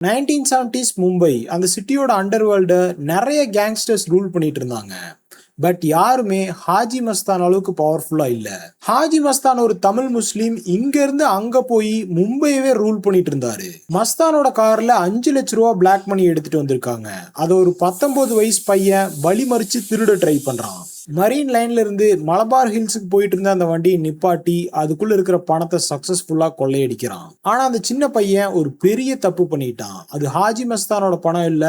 1970s Mumbai அந்த சிட்டியோட under வேர்ல்ட நிறைய gangsters rule பண்ணிட்டு இருந்தாங்க. பட் யாருமே ஹாஜி மஸ்தான் அளவுக்கு பவர்ஃபுல்லா இல்ல. ஹாஜி மஸ்தான் ஒரு தமிழ் முஸ்லீம், இங்க இருந்து அங்க போய் மும்பையவே ரூல் பண்ணிட்டு இருந்தாரு. மஸ்தானோட கார்ல 5 லட்ச ரூபா பிளாக் மணி எடுத்துட்டு வந்திருக்காங்க. அதை ஒரு 19 வயசு பையன் வழி மறிச்சு திருட ட்ரை பண்றான். மரீன் லைன்ல இருந்து மலபார் ஹில்ஸுக்கு போயிட்டு இருந்த அந்த வண்டியை நிப்பாட்டி அதுக்குள்ள இருக்கிற பணத்தை சக்சஸ்ஃபுல்லா கொள்ளையடிக்கிறான். ஆனா அந்த சின்ன பையன் ஒரு பெரிய தப்பு பண்ணிட்டான். அது ஹாஜி மஸ்தானோட பணம் இல்ல,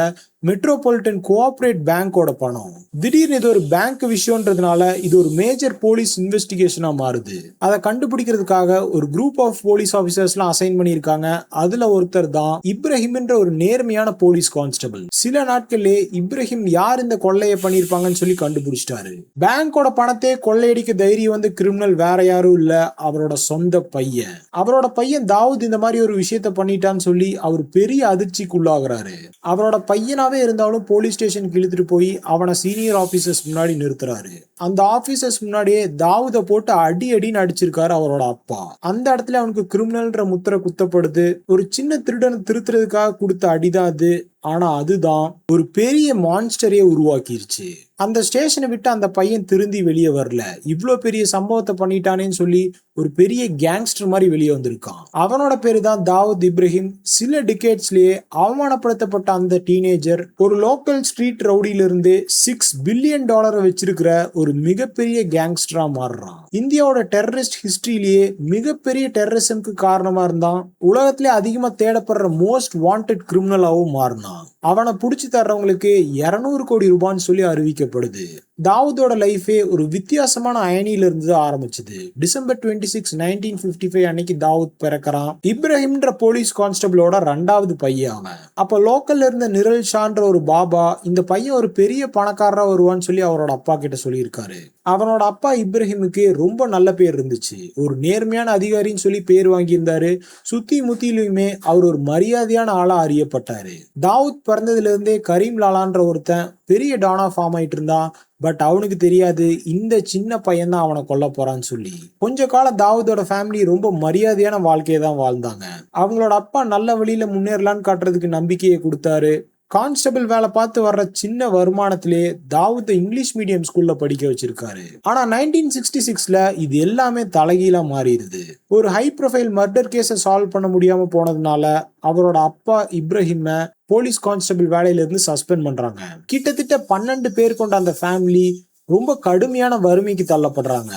மெட்ரோபாலிட்டன் கோஆபரேட் பேங்கோட பணம். திடீர்னு இது ஒரு பேங்க் விஷயம்ன்றதுனால இது ஒரு மேஜர் போலீஸ் இன்வெஸ்டிகேஷனா மாறுது. அதை கண்டுபிடிக்கிறதுக்காக ஒரு குரூப் ஆஃப் போலீஸ் ஆபீசர்ஸ்லாம் அசைன் பண்ணியிருக்காங்க. அதுல ஒருத்தர் தான் இப்ராஹிம் என்ற ஒரு நேர்மையான போலீஸ் கான்ஸ்டபிள். சில நாட்கள்லே இப்ராஹிம் யார் இந்த கொள்ளையை பண்ணியிருப்பாங்கன்னு சொல்லி கண்டுபிடிச்சிட்டாரு. பேங்கோட பணத்தை கொள்ளையடிக்க தைரியம் வந்து கிரிமினல் வேற யாரும் இல்ல, அவரோட சொந்த பையன். அவரோட பையன் தாவூத் இந்த மாதிரி ஒரு விஷயத்த பண்ணிட்டான்னு சொல்லி அவர் பெரிய அதிர்ச்சிக்கு உள்ளாகிறாரு. அவரோட பையனாவே இருந்தாலும் போலீஸ் ஸ்டேஷனுக்கு இழுத்துட்டு போய் அவனை சீனியர் ஆபீசர்ஸ் முன்னாடி நிறுத்துறாரு. அந்த ஆபீசர்ஸ் முன்னாடியே தாவூதை போட்டு அடி அடின்னு அடிச்சிருக்காரு அவரோட அப்பா. அந்த இடத்துல அவனுக்கு கிரிமினல்ன்ற முத்திரை குத்தப்படுது. ஒரு சின்ன திருடனை திருத்துறதுக்காக கொடுத்த அடிதான் அது. ஆனா அதுதான் ஒரு பெரிய மான்ஸ்டரையே உருவாக்கிருச்சு. அந்த ஸ்டேஷனை விட்டு அந்த பையன் திருந்தி வெளியே வரல. இவ்வளோ பெரிய சம்பவத்தை பண்ணிட்டானேன்னு சொல்லி ஒரு பெரிய கேங்ஸ்டர் மாதிரி வெளியே வந்திருக்கான். அவனோட பேரு தான் தாவூத் இப்ராஹிம். சில டிகேட்ஸ்லயே அவமானப்படுத்தப்பட்ட அந்த டீனேஜர் ஒரு லோக்கல் ஸ்ட்ரீட் ரவுடியில இருந்து $6 பில்லியன் வச்சிருக்கிற ஒரு மிகப்பெரிய கேங்ஸ்டரா மாறுறான். இந்தியாவோட டெரரிஸ்ட் ஹிஸ்டரியிலேயே மிகப்பெரிய டெரரிசம்க்கு காரணமா இருந்தான். உலகத்திலே அதிகமா தேடப்படுற மோஸ்ட் வாண்டட் கிரிமினலாவும் மாறினான். அவனை புடிச்சு தர்றவங்களுக்கு 200 கோடி ரூபான்னு சொல்லி அறிவிக்கப்படுது. தாவூதோட லைஃபே ஒரு வித்தியாசமான அயனியில இருந்து ஆரம்பிச்சது. டிசம்பர் 26, 1955 அன்னைக்கு தாவூத் பிறக்கிறான். இப்ராஹிம்ன்ற போலீஸ் கான்ஸ்டபிளோட 2வது பையன் அவன். அப்ப லோக்கல்ல இருந்த நிரல் ஷான்ற ஒரு பாபா இந்த பையன் ஒரு பெரிய பணக்காரரா வருவான்னு சொல்லி அவரோட அப்பா கிட்ட சொல்லியிருக்காரு. அவனோட அப்பா இப்ராஹிமுக்கு ரொம்ப நல்ல பேர் இருந்துச்சு. ஒரு நேர்மையான அதிகாரின்னு சொல்லி பேர் வாங்கியிருந்தாரு. சுத்தி முத்திலுமே அவர் ஒரு மரியாதையான ஆளா அறியப்பட்டாரு. தாவூத் பிறந்ததுல இருந்தே கரீம் லாலான்ற ஒருத்தன் பெரிய டானா ஃபார்ம் ஆயிட்டு இருந்தான். பட் அவனுக்கு தெரியாது இந்த சின்ன பையன் தான் அவனை கொல்ல போறான்னு சொல்லி. கொஞ்ச காலம் தாவூதோட ஃபேமிலி ரொம்ப மரியாதையான வாழ்க்கையை தான் வாழ்ந்தாங்க. அவங்களோட அப்பா நல்ல வழியில முன்னேறலான்னு காட்டுறதுக்கு நம்பிக்கையை கொடுத்தாரு. கான்ஸ்டபிள் வேலை பார்த்து வர்ற சின்ன வருமானத்திலே தாவூத்தை இங்கிலீஷ் மீடியம் ஸ்கூல்ல படிக்க வச்சிருக்காரு. ஆனா 1966ல இது எல்லாமே தலைகீழா மாறிடுது. ஒரு ஹை ப்ரொஃபைல் மர்டர் கேஸை சால்வ் பண்ண முடியாம போனதுனால அவரோட அப்பா இப்ராஹிம போலீஸ் கான்ஸ்டபிள் வேலையில இருந்து சஸ்பெண்ட் பண்றாங்க. கிட்டத்தட்ட 12 பேர் கொண்ட அந்த ஃபேமிலி ரொம்ப கடுமையான வறுமைக்கு தள்ளப்படுறாங்க.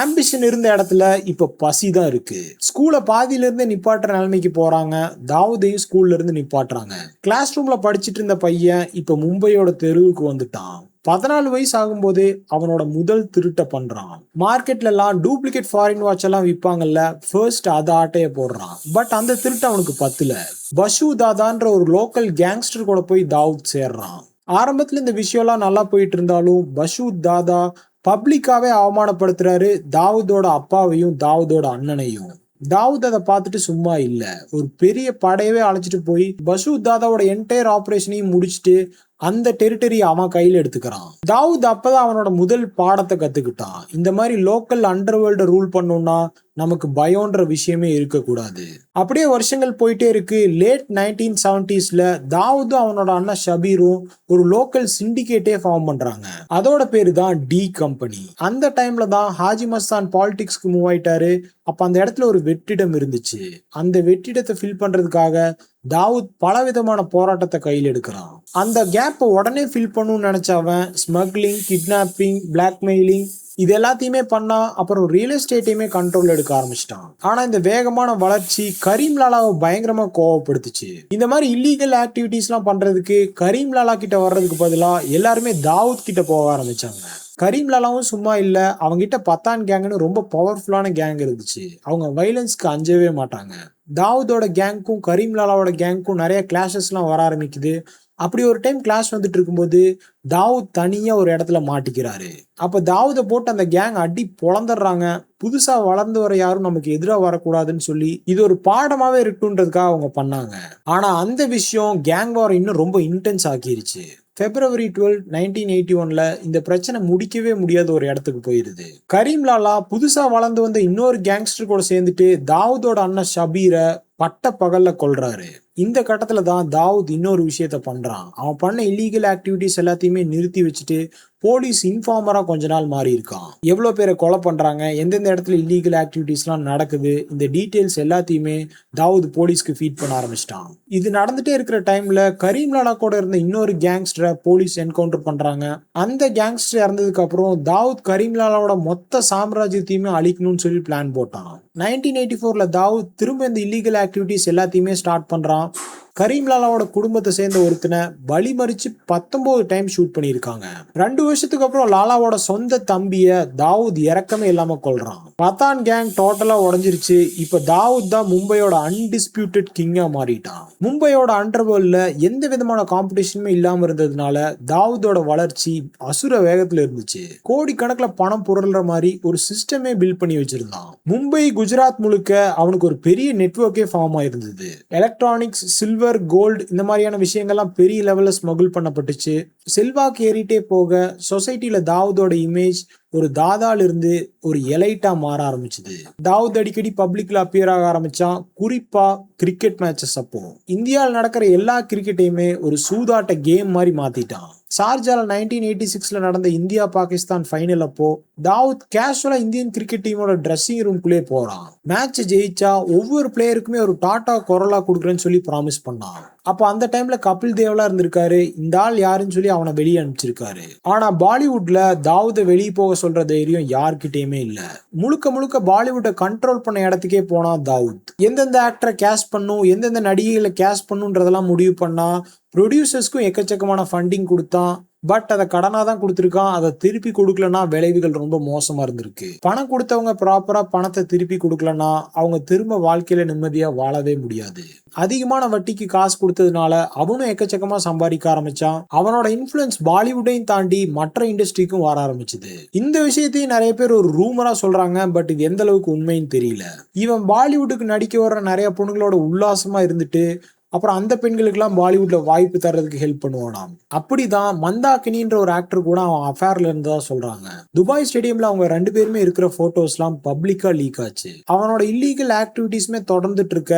ஆம்பிஷன் இருந்த இடத்துல இப்ப பசி தான் இருக்கு. ஸ்கூல பாதியில இருந்து நிப்பாட்டுற நிலைமைக்கு போறாங்க. தாவூதையும் ஸ்கூல்ல இருந்து நிப்பாட்டுறாங்க. கிளாஸ் ரூம்ல படிச்சுட்டு இருந்த பையன் இப்ப மும்பையோட தெருவுக்கு வந்துட்டான். 14 வயசு ஆகும்போது அவனோட முதல் திருட்ட பண்றான். மார்க்கெட்ல எல்லாம் டூப்ளிகேட் ஃபாரின் வாட்ச் எல்லாம் விற்பாங்கல்ல, ஃபர்ஸ்ட் அதை ஆட்டைய போடுறான். பட் அந்த திருட்டு அவனுக்கு பத்துல. பஷு தாதான்ற ஒரு லோக்கல் கேங்ஸ்டர் கூட போய் தாவூத் சேர்றான். ஆரம்பத்துல இந்த விஷயம்லாம் நல்லா போயிட்டு இருந்தாலும் பஷு தாதா பப்ளிக்காவே அவமானப்படுத்துறாரு தாவூதோட அப்பாவையும் தாவூதோட அண்ணனையும். தாவூத் அதை பார்த்துட்டு சும்மா இல்ல, ஒரு பெரிய படையவே அழைச்சிட்டு போய் பஷு தாதாவோட என்டையர் ஆபரேஷனையும் முடிச்சுட்டு அந்த டெரிட்டரி அவன் கையில எடுத்துக்கிறான். தாவூத் அப்பதான் அவனோட முதல் பாடத்தை கத்துக்கிட்டான். இந்த மாதிரி லோக்கல் அண்டர்வேர்ல்ட ரூல் பண்ணோம்னா நமக்கு பயம்ன்ற விஷயமே இருக்கக்கூடாது. அப்படியே வருஷங்கள் போயிட்டே இருக்கு. லேட் 1970ஸ்ல தாவூதும் அவனோட அண்ணன் ஷபீரும் ஒரு லோக்கல் சிண்டிகேட்டே ஃபார்ம் பண்றாங்க. அதோட பேரு தான் டி கம்பெனி. அந்த டைம்ல தான் ஹாஜி மஸ்தான் பாலிடிக்ஸ்க்கு மூவ் ஆயிட்டாரு. அப்ப அந்த இடத்துல ஒரு வெற்றிடம் இருந்துச்சு. அந்த வெற்றிடத்தை ஃபில் பண்றதுக்காக தாவூத் பலவிதமான போராட்டத்தை கையில் எடுக்கிறான். அந்த கேப்பை உடனே ஃபில் பண்ணணும்னு நினைச்சவன் ஸ்மக்லிங், கிட்னாப்பிங், பிளாக்மெயிலிங் இது எல்லாத்தையுமே பண்ணா. அப்புறம் ரியல் எஸ்டேட்டையுமே கண்ட்ரோல் எடுக்க ஆரம்பிச்சிட்டான். ஆனா இந்த வேகமான வளர்ச்சி கரீம் லாலாவை பயங்கரமா கோவப்படுத்துச்சு. இந்த மாதிரி இல்லீகல் ஆக்டிவிட்டிஸ் எல்லாம் பண்றதுக்கு கரீம் லாலா கிட்ட வர்றதுக்கு பதிலா எல்லாருமே தாவூத் கிட்ட போக ஆரம்பிச்சாங்க. கரீம் லாலாவும் சும்மா இல்ல, அவங்கிட்ட பத்தான் கேங்னு ரொம்ப பவர்ஃபுல்லான கேங் இருந்துச்சு. அவங்க வைலன்ஸ்க்கு அஞ்சவே மாட்டாங்க. தாவூதோட கேங்க்கும் கரீம் லாலாவோட கேங்க்கும் நிறைய கிளாஷஸ்லாம் வர ஆரம்பிக்குது. அப்படி ஒரு டைம் கிளாஷ் வந்துட்டு இருக்கும்போது தாவூத் தனியா ஒரு இடத்துல மாட்டிக்கிறாரு. அப்ப தாவூதை போட்டு அந்த கேங் அடி பொழந்துடுறாங்க. புதுசா வளர்ந்து வர யாரும் நமக்கு எதிராக வரக்கூடாதுன்னு சொல்லி இது ஒரு பாடமாவே இருக்குன்றதுக்காக அவங்க பண்ணாங்க. ஆனா அந்த விஷயம் கேங் வார் இன்னும் ரொம்ப இன்டென்ஸ் ஆக்கிருச்சு. February 12, 1981ல இந்த பிரச்சனை முடிக்கவே முடியாத ஒரு இடத்துக்கு போயிருது. கரீம் லாலா புதுசா வளர்ந்து வந்த இன்னொரு கேங்ஸ்டர் கூட சேர்ந்துட்டு தாவூதோட அண்ணன் ஷபீரை பட்ட பகல்ல கொல்றாரு. இந்த கட்டத்துல தான் தாவூத் இன்னொரு விஷயத்த பண்றான். அவன் பண்ண இல்லீகல் ஆக்டிவிட்டிஸ் எல்லாத்தையுமே நிறுத்தி வச்சுட்டு போலீஸ் இன்ஃபார்மரா கொஞ்ச நாள் மாறி இருக்கான். எவ்வளவு பேரை கொலை பண்றாங்க, எந்தெந்த இடத்துல இல்லீகல் ஆக்டிவிட்டிஸ்லாம் நடக்குது, இந்த டீடைல்ஸ் எல்லாத்தையுமே தாவூத் போலீஸ்க்கு ஃபீட் பண்ண ஆரம்பிச்சிட்டான். இது நடந்துட்டே இருக்கிற டைம்ல கரீம் லாலா கூட இருந்த இன்னொரு கேங்ஸ்டரை போலீஸ் என்கவுண்டர் பண்றாங்க. அந்த கேங்ஸ்டர் இறந்ததுக்கு அப்புறம் தாவூத் கரீம் லாலாவோட மொத்த சாம்ராஜ்யத்தையுமே அழிக்கணும்னு சொல்லி பிளான் போட்டான். 1984ல தாவூத் திரும்ப இந்த இல்லீகல் ஆக்டிவிட்டிஸ் எல்லாத்தையுமே ஸ்டார்ட் பண்றான். கரீம் லாலாவோட குடும்பத்தை சேர்ந்த ஒருத்தனை பலி மறிச்சு 19 டைம் ஷூட் பண்ணியிருக்காங்க. 2 வருஷத்துக்கு அப்புறம் லாலாவோட சொந்த தம்பிய தாவூத் இறக்கமே இல்லாம கொல்றான். பதான் கேங் டோட்டலா உடஞ்சிருச்சு. இப்ப தாவூத் தான் மும்பையோட அன்டிஸ்பியூட்டட் கிங்கா மாறிட்டான். மும்பையோட அண்டர்வேர்ல்ட்ல எந்த விதமான காம்படிஷனுமே இல்லாம இருந்ததுனால தாவூதோட வளர்ச்சி அசுர வேகத்துல இருந்துச்சு. கோடிக்கணக்கில் பணம் புரள்ற மாதிரி ஒரு சிஸ்டமே பில்ட் பண்ணி வச்சிருந்தான். மும்பை, குஜராத் முழுக்க அவனுக்கு ஒரு பெரிய நெட்வொர்க்கே ஃபார்ம் ஆயிருந்தது. எலக்ட்ரானிக்ஸ், சில்வர், கோல்டு இந்த மாதிரியான விஷயங்கள்லாம் பெரிய லெவல்ல ஸ்மகிள் பண்ணப்பட்டுச்சு. செல்வாக்கு ஏறிட்டே போக சொசைட்டில தாவூதோட இமேஜ் ஒரு தாதால இருந்து ஒரு எலைட்டா மாற ஆரம்பிச்சது. தாவூத் அடிக்கடி பப்ளிக்ல அப்பியர் ஆக ஆரம்பிச்சான். குறிப்பா கிரிக்கெட் மேட்சஸ் அப்போ இந்தியாவில் நடக்கிற எல்லா கிரிக்கெட்டையுமே ஒரு சூதாட்ட கேம் மாதிரி மாத்திட்டான். ஷார்ஜால 1986ல நடந்த இந்தியா பாகிஸ்தான் ஃபைனல் அப்போ தாவூத் கேஷுவலா இந்தியன் கிரிக்கெட் டீமோட ட்ரெஸ்ஸிங் ரூம்குள்ளே போறான். மேட்ச் ஜெயிச்சா ஒவ்வொரு பிளேயருக்குமே ஒரு டாடா கொரோலா கொடுக்குறேன்னு சொல்லி ப்ராமிஸ் பண்ணான். அப்போ அந்த டைம்ல கபில் தேவ்லா இருந்திருக்காரு. இந்த ஆள் யாருன்னு சொல்லி அவனை வெளியே அனுப்பிச்சிருக்காரு. ஆனா பாலிவுட்ல தாவூதை வெளியே போக சொல்ற தைரியம் யார்கிட்டயுமே இல்ல. முழுக்க முழுக்க பாலிவுட்டை கண்ட்ரோல் பண்ண இடத்துக்கே போனா தாவூத். எந்தெந்த ஆக்டரை கேஸ்ட் பண்ணும், எந்தெந்த நடிகைகளை கேஸ்ட் பண்ணுன்றதெல்லாம் முடிவு பண்ணா. ப்ரொடியூசர்ஸ்க்கும் எக்கச்சக்கமான ஃபண்டிங் கொடுத்தான். பட் அதை கடனா தான் கொடுத்துருக்கான். அதை திருப்பி கொடுக்கலன்னா விளைவுகள் ரொம்ப மோசமா இருந்திருக்கு. பணம் கொடுத்தவங்க ப்ராப்பரா பணத்தை திருப்பி கொடுக்கலன்னா அவங்க திரும்ப வாழ்க்கையில நிம்மதியா வாழவே முடியாது. அதிகமான வட்டிக்கு காசு கொடுத்ததுனால அவனும் எக்கச்சக்கமா சம்பாதிக்க ஆரம்பிச்சான். அவனோட இன்ஃபுளுன்ஸ் பாலிவுட்டையும் தாண்டி மற்ற இண்டஸ்ட்ரிக்கும் வர ஆரம்பிச்சது. இந்த விஷயத்தையும் நிறைய பேர் ஒரு ரூமரா சொல்றாங்க. பட் இது எந்த அளவுக்கு உண்மைன்னு தெரியல. இவன் பாலிவுட்டுக்கு நடிக்க வர்ற நிறைய பொண்ணுங்களோட உல்லாசமா இருந்துட்டு அப்புறம் அந்த பெண்களுக்கெல்லாம் பாலிவுட்ல வாய்ப்பு தர்றதுக்கு ஹெல்ப் பண்ணுவானாம். அப்படிதான் மந்தாகினின்ற ஒரு ஆக்டர் கூட அவன் அஃபேர்ல இருந்ததா சொல்றாங்க. துபாய் ஸ்டேடியம்ல அவங்க 2 பேருமே இருக்கிற போட்டோஸ் எல்லாம் பப்ளிக்கா லீக் ஆச்சு. அவனோட இல்லீகல் ஆக்டிவிட்டிஸ்மே தொடர்ந்துட்டு இருக்க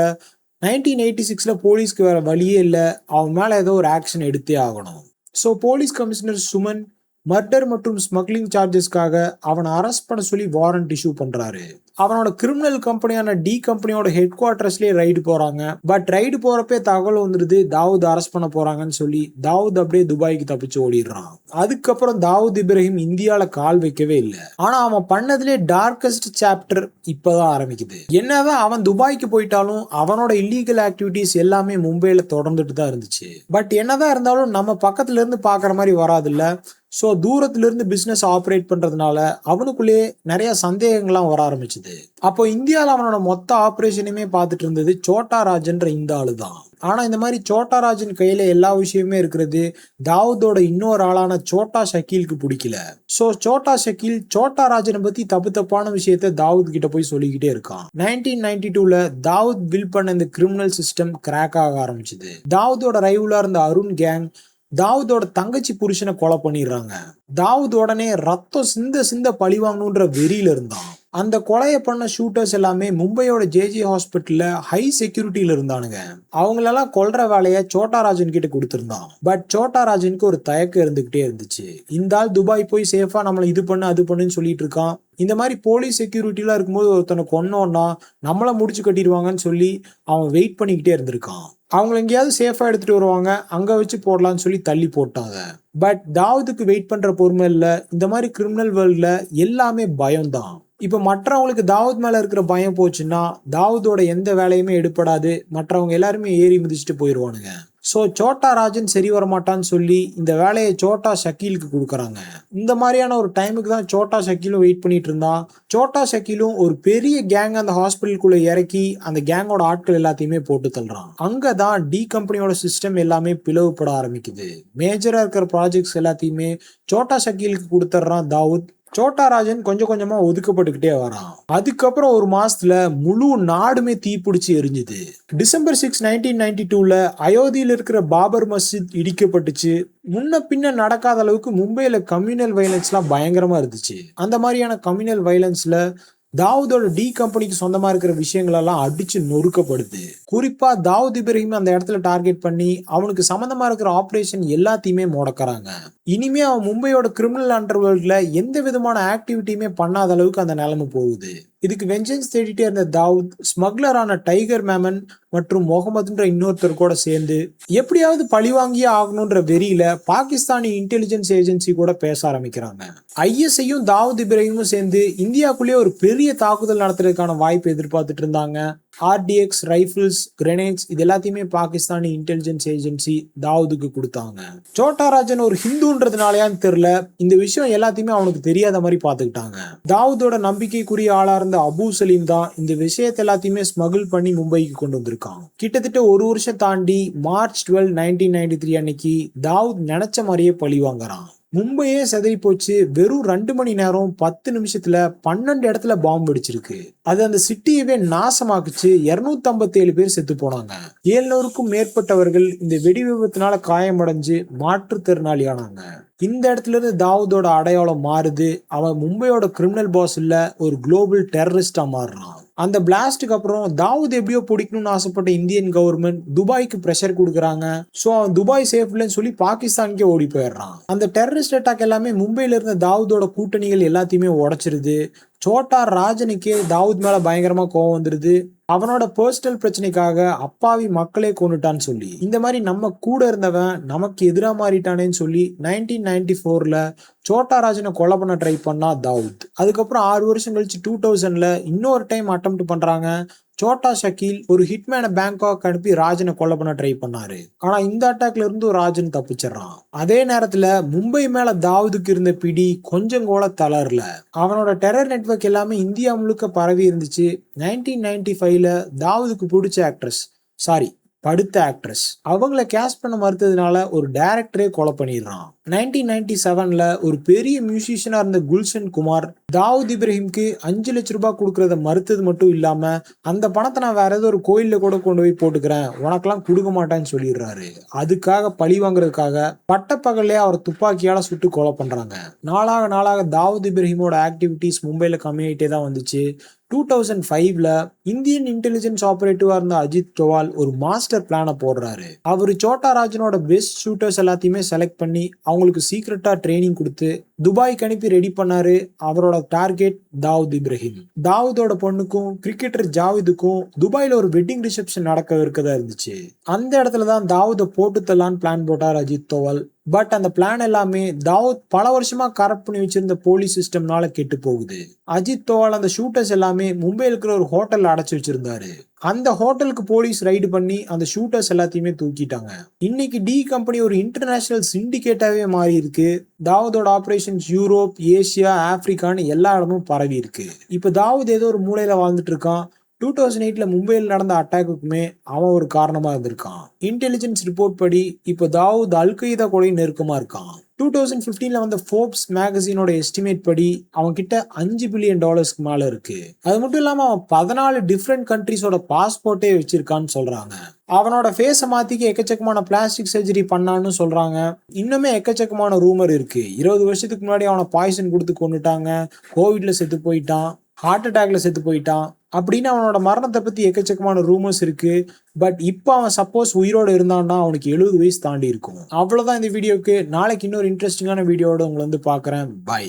1986ல போலீஸ்க்கு வேற வழியே இல்ல. அவன் மேல ஏதோ ஒரு ஆக்ஷன் எடுத்தே ஆகணும். So police commissioner Suman murder மற்றும் ஸ்மக்லிங் சார்ஜஸ்க்காக அவனை அரெஸ்ட் பண்ண சொல்லி வாரண்ட் இஷ்யூ பண்றாரு. அவனோட கிரிமினல் கம்பெனியான டி கம்பெனியோட ஹெட் குவார்டர்ஸ்லயே ரைடு போறாங்க. பட் ரைடு போறப்பே தகவல் வந்துருது தாவூத் அரெஸ்ட் பண்ண போறாங்கன்னு சொல்லி தாவூத் அப்படியே துபாய்க்கு தப்பிச்சு ஓடிடுறான். அதுக்கப்புறம் தாவூத் இப்ராஹிம் இந்தியால கால் வைக்கவே இல்லை. ஆனா அவன் பண்ணதுலேயே டார்க்கஸ்ட் சாப்டர் இப்பதான் ஆரம்பிக்குது. என்னதான் அவன் துபாய்க்கு போயிட்டாலும் அவனோட இல்லீகல் ஆக்டிவிட்டிஸ் எல்லாமே மும்பைல தொடர்ந்துட்டு தான் இருந்துச்சு. பட் என்னதான் இருந்தாலும் நம்ம பக்கத்துல இருந்து பாக்குற மாதிரி வராதுல்ல. ஸோ தூரத்துல இருந்து பிசினஸ் ஆப்ரேட் பண்றதுனால அவனுக்குள்ளே நிறைய சந்தேகங்கள்லாம் வர ஆரம்பிச்சுது. அப்போ இந்தியாவில் அவனோட மொத்த ஆப்ரேஷனுமே பார்த்துட்டு இருந்தது சோட்டா ராஜன்ற இந்த ஆளு தான். ஆனா இந்த மாதிரி சோட்டா ராஜன் கையில எல்லா விஷயமே இருக்கிறது தாவூதோட இன்னொரு ஆளான சோட்டா ஷக்கீலுக்கு பிடிக்கல. ஸோ சோட்டா ஷக்கீல் சோட்டா ராஜனை பத்தி தப்பான விஷயத்த தாவூத் கிட்ட போய் சொல்லிக்கிட்டே இருக்கான். 1992ல தாவூத் பில்ட் பண்ண இந்த கிரிமினல் சிஸ்டம் கிராக் ஆக ஆரம்பிச்சது. தாவூதோட ரைவலா இருந்த அருண் கேங் தாவூதோட தங்கச்சி புருஷனை கொலை பண்ணிடுறாங்க. தாவூத் உடனே ரத்தம் சிந்த பழிவாங்கணுன்ற வெறியில இருந்தான். அந்த கொலையை பண்ண ஷூட்டர்ஸ் எல்லாமே மும்பையோட ஜேஜே ஹாஸ்பிட்டல்ல ஹை செக்யூரிட்டியில இருந்தானுங்க. அவங்களெல்லாம் கொல்ற வேலையை சோட்டா ராஜன் கிட்ட கொடுத்திருந்தான். பட் சோட்டா ராஜனுக்கு ஒரு தயக்கம் இருந்துகிட்டே இருந்துச்சு. இந்த ஆள் துபாய் போய் சேஃபா நம்மளை இது பண்ணு அது பண்ணுன்னு சொல்லிட்டு இருக்கான். இந்த மாதிரி போலீஸ் செக்யூரிட்டிலாம் இருக்கும்போது ஒருத்தனை கொன்னோன்னா நம்மள முடிச்சு கட்டிடுவாங்கன்னு சொல்லி அவன் வெயிட் பண்ணிக்கிட்டே இருந்திருக்கான். அவங்களை எங்கேயாவது சேஃபா எடுத்துட்டு வருவாங்க, அங்க வச்சு போடலான்னு சொல்லி தள்ளி போட்டாங்க. பட் தாவூதுக்கு வெயிட் பண்ற பொறுமை இல்ல. இந்த மாதிரி கிரிமினல் வேர்ல்ட்ல எல்லாமே பயம்தான். இப்ப மற்றவங்களுக்கு தாவூத் மேல இருக்கிற பயம் போச்சுன்னா தாவூதோட எந்த வேலையுமே எடுப்படாது. மற்றவங்க எல்லாருமே ஏறி மிதிச்சுட்டு போயிடுவானுங்க. ஸோ சோட்டா ராஜன் சரி வரமாட்டான்னு சொல்லி இந்த வேலையை சோட்டா ஷக்கீலுக்கு கொடுக்குறாங்க. இந்த மாதிரியான ஒரு டைமுக்கு தான் சோட்டா ஷக்கீலும் வெயிட் பண்ணிட்டு இருந்தான். சோட்டா ஷக்கீலும் ஒரு பெரிய கேங் அந்த ஹாஸ்பிட்டலுக்குள்ள இறக்கி அந்த கேங்கோட ஆட்கள் எல்லாத்தையுமே போட்டு தள்ளுறான். அங்கதான் டி கம்பெனியோட சிஸ்டம் எல்லாமே பிளவுபட ஆரம்பிக்குது. மேஜரா இருக்கிற ப்ராஜெக்ட்ஸ் எல்லாத்தையுமே சோட்டா ஷக்கீலுக்கு கொடுத்துட்றான் தாவூத். சோட்டா ராஜன் கொஞ்சம் கொஞ்சமா ஒதுக்கப்பட்டுக்கிட்டே வரான். அதுக்கப்புறம் ஒரு மாசத்துல முழு நாடுமே தீப்பிடிச்சு எரிஞ்சுது. டிசம்பர் 6, 1992ல அயோத்தியில இருக்கிற பாபர் மஸ்ஜித் இடிக்கப்பட்டுச்சு. முன்ன பின்ன நடக்காத அளவுக்கு மும்பையில கம்யூனல் வைலன்ஸ்லாம் பயங்கரமா இருந்துச்சு. அந்த மாதிரியான கம்யூனல் வைலன்ஸ்ல தாவூதோட டி கம்பெனிக்கு சொந்தமா இருக்கிற விஷயங்கள் எல்லாம் அடிச்சு நொறுக்கப்படுது. குறிப்பா தாவூத் இப்ராஹிம் அந்த இடத்துல டார்கெட் பண்ணி அவனுக்கு சம்பந்தமா இருக்கிற ஆபரேஷன் எல்லாத்தையுமே முடக்கறாங்க. இனிமே அவன் மும்பையோட கிரிமினல் அண்டர்வேர்ல்ட்ல எந்த விதமான ஆக்டிவிட்டியுமே பண்ணாத அளவுக்கு அந்த நிலைமை போகுது. இதுக்கு வெஞ்சன்ஸ் தேடிட்டே இருந்த தாவூத் ஸ்மக்லரான டைகர் மேமன் மற்றும் முகமதுன்ற இன்னொருத்தர் கூட சேர்ந்து எப்படியாவது பழிவாங்கியே ஆகணும்ன்ற வெறியில பாகிஸ்தானி இன்டெலிஜென்ஸ் ஏஜென்சி கூட பேச ஆரம்பிக்கிறாங்க. ஐஎஸ்ஐயும் தாவூத் இப்ராஹிமும் சேர்ந்து இந்தியாக்குள்ளேயே ஒரு பெரிய தாக்குதல் நடத்துறதுக்கான வாய்ப்பு எதிர்பார்த்துட்டு இருந்தாங்க. ஆர்டிஎக்ஸ் ரைபிள்ஸ், கிரெனேட்ஸ் இது எல்லாத்தையுமே பாகிஸ்தானி இன்டெலிஜென்ஸ் ஏஜென்சி தாவூதுக்கு கொடுத்தாங்க. சோட்டா ராஜன் ஒரு ஹிந்துன்றதுனாலயான்னு தெரியல, இந்த விஷயம் எல்லாத்தையுமே அவனுக்கு தெரியாத மாதிரி பாத்துக்கிட்டாங்க. தாவூதோட நம்பிக்கைக்குரிய ஆளா இருந்த அபு சலீம் தான் இந்த விஷயத்தை எல்லாத்தையுமே ஸ்மகிள் பண்ணி மும்பைக்கு கொண்டு வந்திருக்கான். கிட்டத்தட்ட ஒரு வருஷம் தாண்டி மார்ச் 12, 1993 அன்னைக்கு தாவூத் நினைச்ச மாதிரியே பழி வாங்குறான். மும்பையே செதறி போச்சு. வெறும் 2 மணி நேரம் 10 நிமிஷத்துல 12 இடத்துல பாம்பு வெடிச்சிருக்கு. அது அந்த சிட்டியவே நாசமாக்குச்சு. 257 பேர் செத்து போனாங்க. 700க்கும் மேற்பட்டவர்கள் இந்த வெடி விபத்தினால காயமடைஞ்சு மாற்றுத்திறனாளி ஆனாங்க. இந்த இடத்துல இருந்து தாவூதோட அடையாளம் மாறுது. அவன் மும்பையோட கிரிமினல் பாஸ் இல்ல, ஒரு குளோபல் டெரரிஸ்டா மாறுறான். அந்த பிளாஸ்டுக்கு அப்புறம் தாவூத் எப்படியோ பிடிக்கணும்னு ஆசைப்பட்ட இந்தியன் கவர்மெண்ட் துபாய்க்கு பிரஷர் கொடுக்குறாங்க. சோ அவன் துபாய் சேஃப் இல்லைன்னு சொல்லி பாகிஸ்தானுக்கே ஓடி போயிடுறான். அந்த டெரரிஸ்ட் அட்டாக் எல்லாமே மும்பையில இருந்த தாவூதோட கூட்டணிகள் எல்லாத்தையுமே உடைச்சிருது. சோட்டா ராஜனுக்கே தாவூத் மேல பயங்கரமா கோவம் வந்துருது. அவனோட பர்சனல் பிரச்சனைக்காக அப்பாவி மக்களே கொண்டுட்டான்னு சொல்லி, இந்த மாதிரி நம்ம கூட இருந்தவன் நமக்கு எதிரா மாறிட்டானேன்னு சொல்லி 1994ல சோட்டா ராஜனை கொலை பண்ண ட்ரை பண்ணா தாவூத். அதுக்கப்புறம் 6 வருஷம் கழிச்சு 2000ல இன்னொரு டைம் அட்டெம்ப்ட் பண்றாங்க. சோட்டா ஷக்கீல் ஒரு ஹிட்மேனை பேங்காக் அனுப்பி ராஜனை கொலை பண்ண ட்ரை பண்ணாரு. ஆனா இந்த அட்டாக்ல இருந்து ராஜன் தப்பிச்சிடறான். அதே நேரத்துல மும்பை மேல தாவூதுக்கு இருந்த பிடி கொஞ்சம் கூட தளரல. அவனோட டெரர் நெட்வொர்க் எல்லாமே இந்தியா முழுக்க பரவி இருந்துச்சு. 1995ல தாவூதுக்கு பிடிச்ச படுத்த ஆக்ட்ரஸ் அவங்கள கேஸ்ட் பண்ண மறுத்ததுனால ஒரு டைரக்டரே கொலை பண்ணிடுறான். 1997ல ஒரு பெரிய மியூசிஷியனா இருந்த குல்ஷன் குமார் தாவூத் இப்ராஹிம்க்கு 5 லட்சம் ரூபாய் கொடுக்கறத மறுத்தது மட்டும் இல்லாம, அந்த பணத்தை நான் வேற ஏதோ ஒரு கோயில்ல கூட கொண்டு போய் போட்டுக்கிறேன், உனக்கெல்லாம் கொடுக்க மாட்டேன்னு சொல்லிடுறாரு. அதுக்காக பழி வாங்குறதுக்காக பட்டப்பகல்லே அவரை துப்பாக்கியால சுட்டு கொலை பண்றாங்க. நாளாக தாவூத் இப்ராஹிமோட ஆக்டிவிட்டிஸ் மும்பைல கம்மியாயிட்டே தான் வந்துச்சு. 2005ல இந்தியன் இன்டெலிஜென்ஸ் ஆபரேட்டிவா இருந்த அஜித் டோவால் ஒரு மாஸ்டர் பிளான போடுறாரு. அவரு சோட்டா ராஜனோட பெஸ்ட் ஷூட்டர்ஸ் எல்லாத்தையுமே செலக்ட் பண்ணி அவங்களுக்கு சீக்ரெட்டா ட்ரைனிங் கொடுத்து துபாய்க்கு அனுப்பி ரெடி பண்ணாரு. அவரோட டார்கெட் தாவூத் இப்ராஹிம். தாவூதோட பொண்ணுக்கும் கிரிக்கெட்டர் ஜாவிதுக்கும் துபாயில ஒரு வெட்டிங் ரிசப்ஷன் நடக்க இருக்கதா இருந்துச்சு. அந்த இடத்துலதான் தாவூதை போட்டு தரலான்னு பிளான் போட்டார் அஜித் தோவல். பட் அந்த பிளான் எல்லாமே தாவூத் பல வருஷமா கரப்ட் பண்ணி வச்சிருந்த போலீஸ் சிஸ்டம்னால கெட்டு போகுது. அஜித் தோவால் அந்த ஷூட்டர்ஸ் எல்லாமே மும்பையில் இருக்கிற ஒரு ஹோட்டல்ல அடைச்சு வச்சிருந்தாரு. அந்த ஹோட்டலுக்கு போலீஸ் ரைடு பண்ணி அந்த ஷூட்டர்ஸ் எல்லாத்தையுமே தூக்கிட்டாங்க. இன்னைக்கு டி கம்பெனி ஒரு இன்டர்நேஷனல் சிண்டிகேட்டாவே மாறி இருக்கு. தாவூதோட ஆபரேஷன்ஸ் யூரோப், ஏசியா, ஆப்பிரிக்கான்னு எல்லா இடமும் பரவி இருக்கு. இப்ப தாவூத் ஏதோ ஒரு மூலையில வாழ்ந்துட்டு இருக்கான். 2008ல மும்பையில் நடந்த அட்டாக்குக்குமே அவன் ஒரு காரணமா இருந்திருக்கான். இன்டெலிஜென்ஸ் ரிப்போர்ட் படி இப்ப தாவூத் அல் கய்தா கூட நெருக்கமா இருக்கான். 2015ல வந்த ஃபோர்ப்ஸ் மேகசினோட எஸ்டிமேட் படி அவன் கிட்ட $5 பில்லியன் மேல இருக்கு. அது மட்டும் இல்லாம அவன் 14 டிஃப்ரெண்ட் கண்ட்ரிஸோட பாஸ்போர்ட்டே வச்சிருக்கான்னு சொல்றாங்க. அவனோட ஃபேஸை மாத்திக்க எக்கச்சக்கமான பிளாஸ்டிக் சர்ஜரி பண்ணான்னு சொல்றாங்க. இன்னுமே எக்கச்சக்கமான ரூமர் இருக்கு. 20 வருஷத்துக்கு முன்னாடி அவனை பாய்சன் கொடுத்து கொண்டுட்டாங்க, கோவிட்ல செத்து போயிட்டான், ஹார்ட் அட்டாக்ல செத்து போயிட்டான் அப்படின்னு அவனோட மரணத்தை பத்தி எக்கச்சக்கமான ரூமர்ஸ் இருக்கு. பட் இப்போ அவன் சப்போஸ் உயிரோட இருந்தான்னா அவனுக்கு 70 வயசு தாண்டி இருக்கும். அவ்வளவுதான் இந்த வீடியோக்கு. நாளைக்கு இன்னொரு இன்ட்ரெஸ்டிங்கான வீடியோட உங்களை வந்து பாக்குறேன். பை.